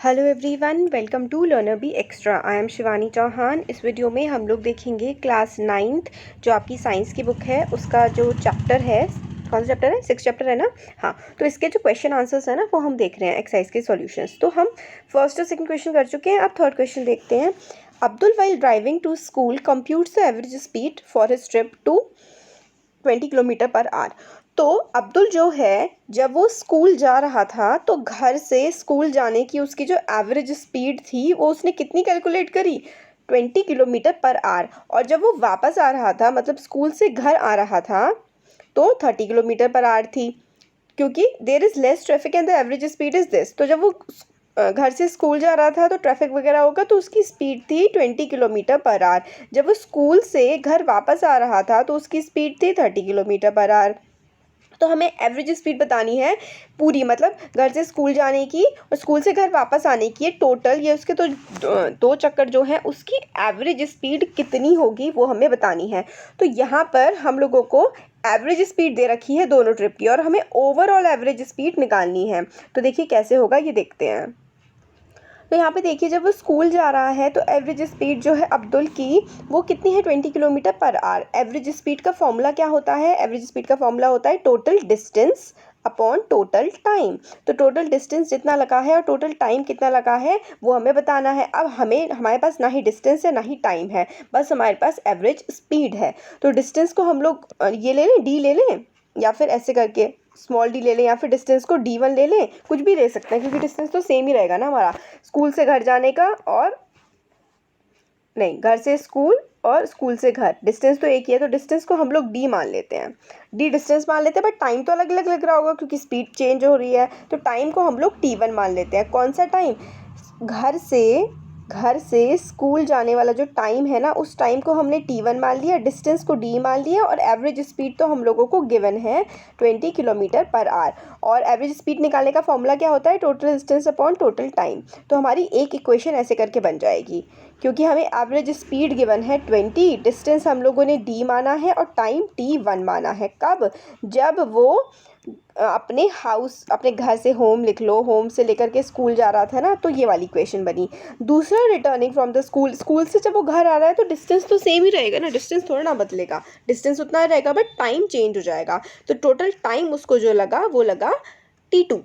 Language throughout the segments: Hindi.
Hello everyone, welcome to learner B extra. I am Shivani Chauhan. इस वीडियो में हम लोग देखेंगे क्लास 9th जो आपकी साइंस की बुक है उसका जो चैप्टर है, कौन सा चैप्टर है, 6th चैप्टर है ना। हाँ, तो इसके जो क्वेश्चन आंसर्स है ना वो हम देख रहे हैं, एक्सरसाइज के सॉल्यूशंस। तो हम फर्स्ट और सेकंड क्वेश्चन कर चुके हैं, अब थर्ड क्वेश्चन देखते हैं। Abdul while driving to school computes the average speed for his trip to 20 kilometre per hour. तो अब्दुल जो है जब वो स्कूल जा रहा था तो घर से स्कूल जाने की उसकी जो एवरेज स्पीड थी वो उसने कितनी कैलकुलेट करी, 20 किलोमीटर पर आवर। और जब वो वापस आ रहा था, मतलब स्कूल से घर आ रहा था, तो 30 किलोमीटर पर आवर थी, क्योंकि there is less traffic and the average speed is this. तो जब वो घर से स्कूल जा रहा था तो ट्रैफिक वगैरह होगा, तो उसकी स्पीड थी 20 किलोमीटर पर आवर। जब वो स्कूल से घर वापस आ रहा था तो उसकी स्पीड थी 30 किलोमीटर पर आवर। तो हमें एवरेज स्पीड बतानी है पूरी, मतलब घर से स्कूल जाने की और स्कूल से घर वापस आने की टोटल, ये उसके तो दो चक्कर जो हैं उसकी एवरेज स्पीड कितनी होगी वो हमें बतानी है। तो यहाँ पर हम लोगों को एवरेज स्पीड दे रखी है दोनों ट्रिप की और हमें ओवरऑल एवरेज स्पीड निकालनी है। तो देखिए कैसे होगा, ये देखते हैं। तो यहाँ पे देखिए जब वो स्कूल जा रहा है तो एवरेज स्पीड जो है अब्दुल की वो कितनी है, 20 kilometre per our. Average speed का फॉर्मूला क्या होता है, एवरेज स्पीड का फॉर्मूला होता है total distance upon total time. तो टोटल डिस्टेंस जितना लगा है और टोटल टाइम कितना लगा है वो हमें बताना है। अब हमारे पास ना ही डिस्टेंस है ना ही टाइम है, बस हमारे पास एवरेज स्पीड है। तो डिस्टेंस को हम लोग ये ले लें, डी ले लें, या फिर ऐसे करके स्मॉल डी ले लें, या फिर डिस्टेंस को D1 ले लें, कुछ भी ले सकते हैं क्योंकि डिस्टेंस तो सेम ही रहेगा ना हमारा, स्कूल से घर जाने का। और नहीं, घर से स्कूल और स्कूल से घर डिस्टेंस तो एक ही है, तो डिस्टेंस को हम लोग D मान लेते हैं, D डिस्टेंस मान लेते हैं। बट टाइम तो अलग अलग लग रहा होगा क्योंकि स्पीड चेंज हो रही है, तो टाइम को हम लोग T1 मान लेते हैं। कौन सा टाइम, घर से स्कूल जाने वाला जो टाइम है ना उस टाइम को हमने T1 मान लिया, डिस्टेंस को D मान लिया, और एवरेज स्पीड तो हम लोगों को गिवन है 20 किलोमीटर पर आवर। और एवरेज स्पीड निकालने का फॉर्मूला क्या होता है, total distance upon total time. तो हमारी एक इक्वेशन ऐसे करके बन जाएगी, क्योंकि हमें एवरेज स्पीड गिवन है 20, डिस्टेंस हम लोगों ने D माना है और टाइम T1 माना है। कब, जब वो अपने घर से होम लिख लो, होम से लेकर के स्कूल जा रहा था ना, तो ये वाली इक्वेशन बनी। दूसरा, returning from the school, school से जब वो घर आ रहा है तो डिस्टेंस तो सेम ही रहेगा ना, डिस्टेंस थोड़ा ना बदलेगा, डिस्टेंस उतना रहेगा बट टाइम चेंज हो जाएगा। तो टोटल टाइम उसको जो लगा वो लगा T2।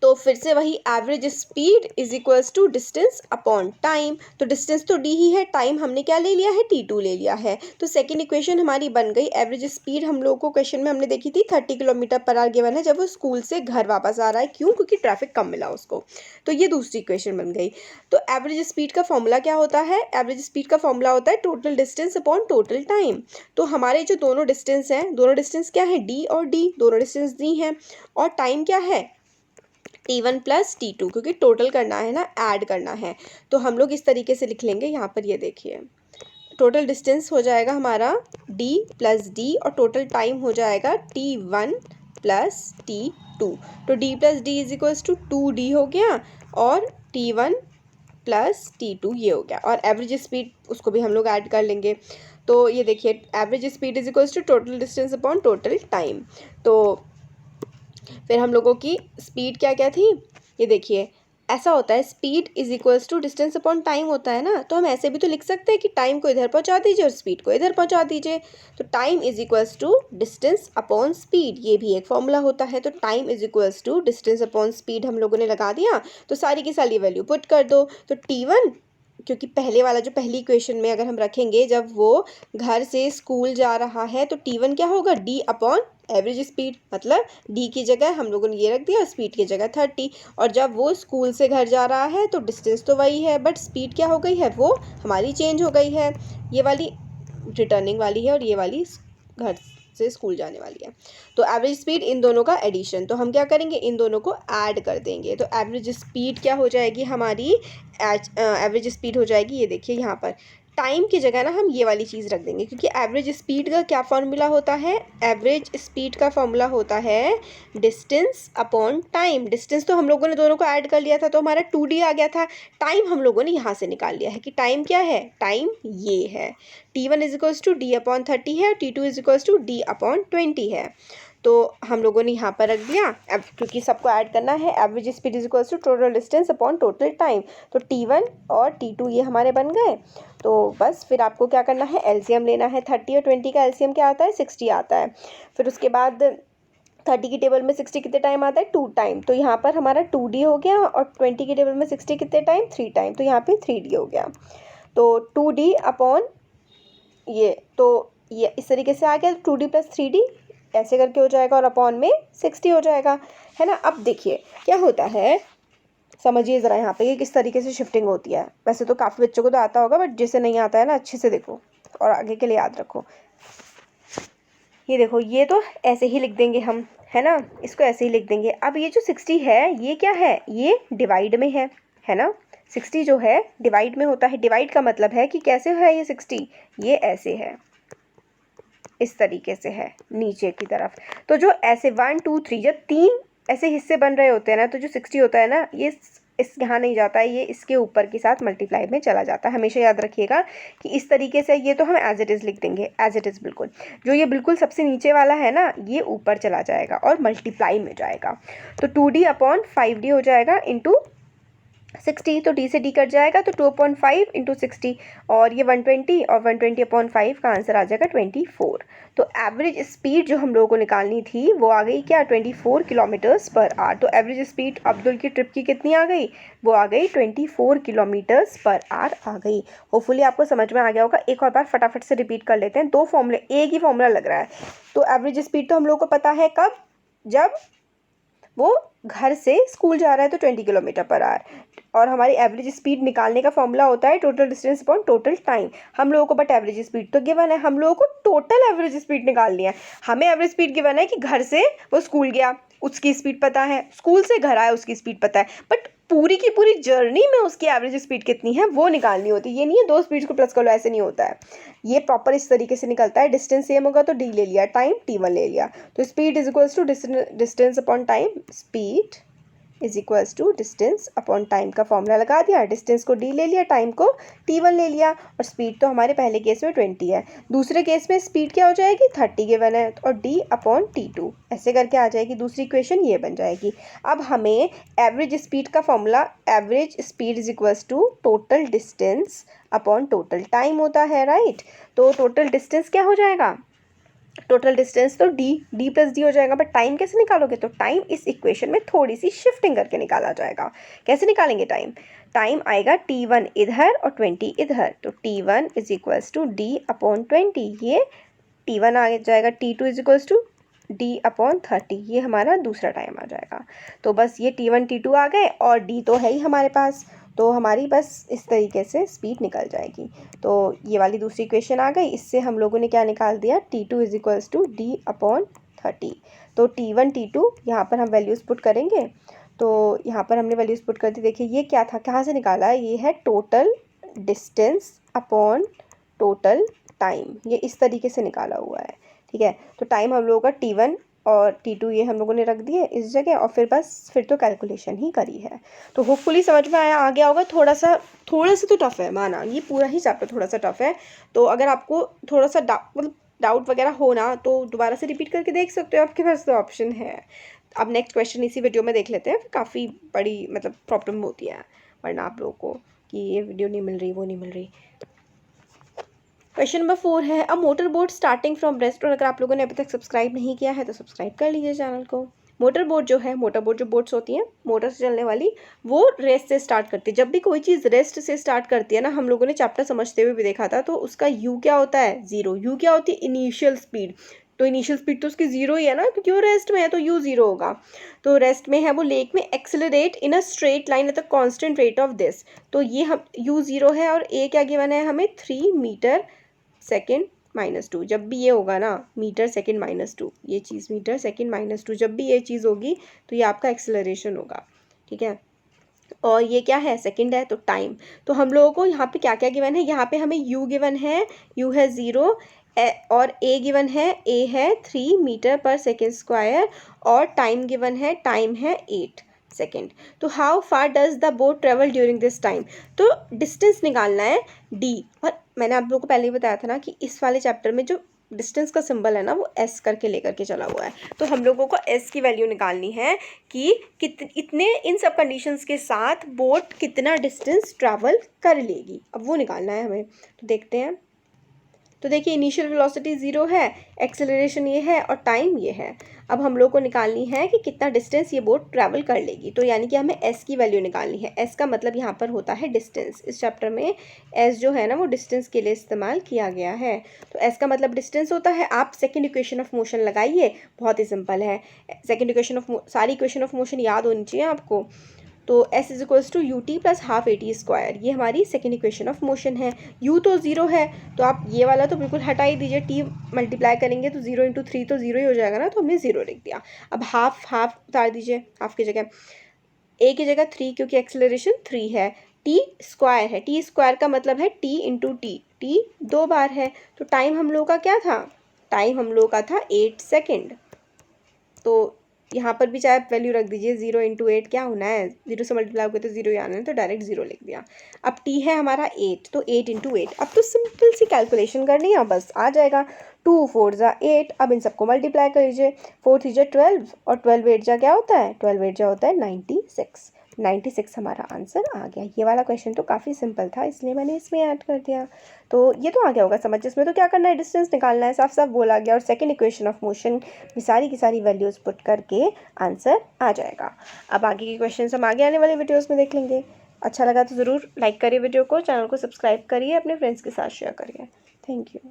तो फिर से वही average speed is equals to distance upon time. तो डिस्टेंस तो D ही है, टाइम हमने क्या ले लिया है, T2 ले लिया है। तो सेकंड इक्वेशन हमारी बन गई। एवरेज स्पीड हम लोगों को क्वेश्चन में हमने देखी थी 30 किलोमीटर पर आवर गिवन है जब वो स्कूल से घर वापस आ रहा है, क्यों, क्योंकि ट्रैफिक कम मिला उसको। तो ये दूसरी इक्वेशन बन गई। तो एवरेज स्पीड का फॉर्मूला क्या होता है, एवरेज स्पीड का फॉर्मूला होता है total distance upon total time. तो हमारे जो दोनों डिस्टेंस हैं, दोनों डिस्टेंस क्या है, D और D, दोनों डिस्टेंस दी हैं, और टाइम क्या है, T1 प्लस T2, क्योंकि टोटल करना है ना, ऐड करना है। तो हम लोग इस तरीके से लिख लेंगे। यहाँ पर ये देखिए टोटल डिस्टेंस हो जाएगा हमारा D प्लस D और टोटल टाइम हो जाएगा T1 प्लस T2। तो D plus D is equals to 2D हो गया और T1 प्लस T2 ये हो गया, और एवरेज स्पीड उसको भी हम लोग ऐड कर लेंगे। तो ये देखिए average speed is equals to total distance upon total time. तो फिर हम लोगों की स्पीड क्या क्या थी, ये देखिए ऐसा होता है, speed is equals to distance upon time होता है ना। तो हम ऐसे भी तो लिख सकते हैं कि टाइम को इधर पहुंचा दीजिए और स्पीड को इधर पहुंचा दीजिए। तो time is equals to distance upon speed, ये भी एक फॉर्मूला होता है। तो time is equals to distance upon speed हम लोगों ने लगा दिया। तो सारी की सारी वैल्यू पुट कर दो। तो T1, क्योंकि पहले वाला जो पहली इक्वेशन में अगर हम रखेंगे, जब वो घर से स्कूल जा रहा है तो T1 क्या होगा, D अपॉन एवरेज स्पीड, मतलब D की जगह हम लोगों ने ये रख दिया, स्पीड की जगह 30। और जब वो स्कूल से घर जा रहा है तो डिस्टेंस तो वही है बट स्पीड क्या हो गई है, वो हमारी चेंज हो गई है। ये वाली रिटर्निंग वाली है और ये वाली घर से स्कूल जाने वाली है। तो एवरेज स्पीड, इन दोनों का एडिशन, तो हम क्या करेंगे, इन दोनों को ऐड कर देंगे। तो एवरेज स्पीड क्या हो जाएगी हमारी, एवरेज स्पीड हो जाएगी, ये देखिए यहाँ पर टाइम की जगह ना हम ये वाली चीज़ रख देंगे, क्योंकि एवरेज स्पीड का क्या फॉर्मूला होता है, एवरेज स्पीड का फॉर्मूला होता है डिस्टेंस अपॉन टाइम। डिस्टेंस तो हम लोगों ने दोनों को ऐड कर लिया था तो हमारा 2D आ गया था। टाइम हम लोगों ने यहाँ से निकाल लिया है कि टाइम क्या है, टाइम ये है T1 is equals to D upon 30 है और T2 is equals to D upon 20 है। तो हम लोगों ने यहाँ पर रख दिया। अब क्योंकि सबको ऐड करना है, average speed is equals to total distance upon total time. तो T1 और T2 ये हमारे बन गए। तो बस फिर आपको क्या करना है, एलसीएम लेना है। 30 और 20 का एलसीएम क्या आता है, 60 आता है। फिर उसके बाद 30 की टेबल में 60 कितने टाइम आता है, 2 टाइम। तो यहाँ पर हमारा 2D हो गया, और 20 की टेबल में 60 कितने टाइम, 3 टाइम। तो यहाँ पे 3D हो गया। तो 2D अपॉन ये, तो ये इस तरीके से आ गया, 2D + 3D ऐसे करके हो जाएगा, और अपॉन में 60 हो जाएगा, है ना। अब देखिए क्या होता है, समझिए ज़रा यहाँ पे कि किस तरीके से शिफ्टिंग होती है। वैसे तो काफ़ी बच्चों को तो आता होगा, बट जिसे नहीं आता है ना, अच्छे से देखो और आगे के लिए याद रखो। ये देखो, ये तो ऐसे ही लिख देंगे हम, है ना, इसको ऐसे ही लिख देंगे। अब ये जो 60 है ये क्या है, ये डिवाइड में है ना। 60 जो है डिवाइड में होता है। डिवाइड का मतलब है कि कैसे है ये 60, ये ऐसे है, इस तरीके से है नीचे की तरफ। तो जो ऐसे 1 2 3 जब 3 ऐसे हिस्से बन रहे होते हैं ना, तो जो 60 होता है ना, ये इस यहाँ नहीं जाता है, ये इसके ऊपर के साथ मल्टीप्लाई में चला जाता है। हमेशा याद रखिएगा कि इस तरीके से, ये तो हम एज इट इज़ लिख देंगे, एज इट इज़ बिल्कुल। जो ये बिल्कुल सबसे नीचे वाला है ना, ये ऊपर चला जाएगा और मल्टीप्लाई में जाएगा। तो 2D अपॉन 5D हो जाएगा इंटू 60। तो D से D कट जाएगा, तो 2/5 इंटू 60, और ये 120, और 120/5 का आंसर आ जाएगा 24। तो एवरेज स्पीड जो हम लोगों को निकालनी थी वो आ गई क्या, 24 किलोमीटर्स पर आवर। तो एवरेज स्पीड अब्दुल की ट्रिप की कितनी आ गई, वो आ गई 24 किलोमीटर्स पर आवर आ गई। होपफुली आपको समझ में आ गया होगा। एक और बार फटाफट से रिपीट कर लेते हैं, 2 फॉर्मूले, एक ही फॉर्मूला लग रहा है। तो एवरेज स्पीड तो हम लोगों को पता है कब, जब वो घर से स्कूल जा रहा है तो 20 किलोमीटर पर आवर। और हमारी एवरेज स्पीड निकालने का फॉर्मूला होता है total distance upon total time. हम लोगों को बट एवरेज स्पीड तो गिवन है, हम लोगों को टोटल एवरेज स्पीड निकालनी है। हमें एवरेज स्पीड गिवन है कि घर से वो स्कूल गया उसकी स्पीड पता है, स्कूल से घर आया उसकी स्पीड पता है, बट पूरी की पूरी जर्नी में उसकी एवरेज स्पीड कितनी है वो निकालनी होती है। ये नहीं है 2 स्पीड्स को प्लस कर लो, ऐसे नहीं होता है। ये प्रॉपर इस तरीके से निकलता है। डिस्टेंस सेम होगा तो D ले लिया, टाइम T1 ले लिया। तो speed is equals to distance upon time. Speed is equals to distance upon time का फॉर्मूला लगा दिया। डिस्टेंस को D ले लिया, टाइम को T1 ले लिया, और स्पीड तो हमारे पहले केस में 20 है। दूसरे केस में स्पीड क्या हो जाएगी, 30 गिवन है, और D अपॉन T2 ऐसे करके आ जाएगी। दूसरी इक्वेशन ये बन जाएगी। अब हमें एवरेज स्पीड का formula, average speed is equals to total distance upon total time होता है, राइट। तो टोटल डिस्टेंस क्या हो जाएगा, टोटल डिस्टेंस तो D + D हो जाएगा। बट टाइम कैसे निकालोगे, तो टाइम इस इक्वेशन में थोड़ी सी शिफ्टिंग करके निकाला जाएगा। कैसे निकालेंगे टाइम, टाइम आएगा T1 इधर और 20 इधर। तो T1 is equals to D upon 20, ये T1 आ जाएगा। T2 is equals to D upon 30, ये हमारा दूसरा टाइम आ जाएगा। तो बस ये T1 T2 आ गए, और D तो है ही हमारे पास, तो हमारी बस इस तरीके से स्पीड निकल जाएगी। तो ये वाली दूसरी इक्वेशन आ गई। इससे हम लोगों ने क्या निकाल दिया, T2 is equals to D upon 30। तो T1 T2 यहाँ पर हम वैल्यूज़ पुट करेंगे। तो यहाँ पर हमने वैल्यूज़ पुट कर दी। देखिए ये क्या था, कहाँ से निकाला है, ये है total distance upon total time, ये इस तरीके से निकाला हुआ है, ठीक है। तो टाइम हम लोगों का T1 और T2 ये हम लोगों ने रख दिए इस जगह, और फिर बस फिर तो कैलकुलेशन ही करी है। तो होपफुली समझ में आ गया होगा। थोड़ा सा तो टफ है, माना ये पूरा ही चैप्टर थोड़ा सा टफ है। तो अगर आपको थोड़ा सा डाउट वगैरह हो ना, तो दोबारा से रिपीट करके देख सकते हो, आपके पास तो ऑप्शन है। अब नेक्स्ट क्वेश्चन इसी वीडियो में देख लेते हैं। काफ़ी बड़ी मतलब प्रॉब्लम होती है वरना आप लोगों को कि ये वीडियो नहीं मिल रही, वो नहीं मिल रही। क्वेश्चन नंबर 4 है, a motor boat starting from rest. और अगर आप लोगों ने अभी तक सब्सक्राइब नहीं किया है तो सब्सक्राइब कर लीजिए चैनल को। मोटर बोट जो है, मोटर बोट जो बोट्स होती हैं मोटर से चलने वाली, वो रेस्ट से स्टार्ट करती है। जब भी कोई चीज़ रेस्ट से स्टार्ट करती है ना, हम लोगों ने चैप्टर समझते हुए भी देखा था, तो उसका यू क्या होता है, 0। यू क्या होती है, इनिशियल स्पीड। तो इनिशियल स्पीड तो उसकी 0 ही है ना, क्योंकि वो रेस्ट में है, तो यू 0 होगा। तो रेस्ट में है वो, लेक में accelerate in a straight line at the constant rate of this. तो ये हम यू 0 है, और ए क्या गिवन है हमें, 3 मीटर सेकेंड -2। जब भी ये होगा ना, मीटर सेकेंड -2, ये चीज़ मीटर सेकेंड -2, जब भी ये चीज़ होगी तो ये आपका एक्सेलरेशन होगा, ठीक है। और ये क्या है, सेकंड है, तो टाइम। तो हम लोगों को यहाँ पे क्या क्या गिवन है, यहाँ पे हमें यू गिवन है, यू है 0, और ए गिवन है, ए है 3 मीटर पर सेकेंड स्क्वायर, और टाइम गिवन है, टाइम है 8 सेकेंड। तो how far does the boat travel during this time. तो डिस्टेंस निकालना है D। और मैंने आप लोगों को पहले ही बताया था ना कि इस वाले चैप्टर में जो डिस्टेंस का सिंबल है ना वो एस करके लेकर के चला हुआ है, तो हम लोगों को एस की वैल्यू निकालनी है कि इतने इन सब कंडीशंस के साथ बोट कितना डिस्टेंस ट्रैवल कर लेगी, अब वो निकालना है हमें। तो देखते हैं। तो देखिए इनिशियल वेलोसिटी 0 है, एक्सेलरेशन ये है और टाइम ये है। अब हम लोग को निकालनी है कि कितना डिस्टेंस ये बोट ट्रैवल कर लेगी, तो यानी कि हमें एस की वैल्यू निकालनी है। एस का मतलब यहाँ पर होता है डिस्टेंस। इस चैप्टर में एस जो है ना वो डिस्टेंस के लिए इस्तेमाल किया गया है। तो एस का मतलब डिस्टेंस होता है। आप सेकेंड इक्वेशन ऑफ मोशन लगाइए, बहुत ही सिंपल है। सेकेंड इक्वेशन ऑफ सारी इक्वेशन ऑफ मोशन याद होनी चाहिए आपको। तो s is equals to u t plus half a t square, ये हमारी सेकेंड इक्वेशन ऑफ मोशन है। u तो 0 है, तो आप ये वाला तो बिल्कुल हटा ही दीजिए। t मल्टीप्लाई करेंगे तो 0 इंटू 3 तो 0 ही हो जाएगा ना, तो हमने 0 लिख दिया। अब हाफ हाफ उतार दीजिए, हाफ की जगह a की जगह 3, क्योंकि एक्सेलरेशन 3 है। t स्क्वायर है, t स्क्वायर का मतलब है t इंटू t 2 बार है। तो टाइम हम लोग का क्या था, टाइम हम लोग का था 8 सेकेंड। तो यहाँ पर भी चाहे आप वैल्यू रख दीजिए, 0 इंटू 8 क्या होना है, 0 से मल्टीप्लाई होकर तो 0 ही आना है, तो डायरेक्ट 0 लिख दिया। अब t है हमारा 8, तो 8 इंटू 8। अब तो सिंपल सी कैलकुलेशन करनी है, बस आ जाएगा। 2 4 जा 8, अब इन सबको मल्टीप्लाई कर लीजिए। 4 3 जा 12 और 12 8 जा क्या होता है, 12 8 जा होता है 96। 96 हमारा आंसर आ गया। ये वाला क्वेश्चन तो काफ़ी सिंपल था, इसलिए मैंने इसमें ऐड कर दिया। तो ये तो आ गया होगा समझ। इसमें तो क्या करना है, डिस्टेंस निकालना है, साफ साफ बोला गया। और सेकंड इक्वेशन ऑफ मोशन में सारी की सारी वैल्यूज़ पुट करके आंसर आ जाएगा। अब आगे के क्वेश्चन हम आगे आने वाले वीडियोज़ में देख लेंगे। अच्छा लगा तो ज़रूर लाइक करिए वीडियो को, चैनल को सब्सक्राइब करिए, अपने फ्रेंड्स के साथ शेयर करिए। Thank you.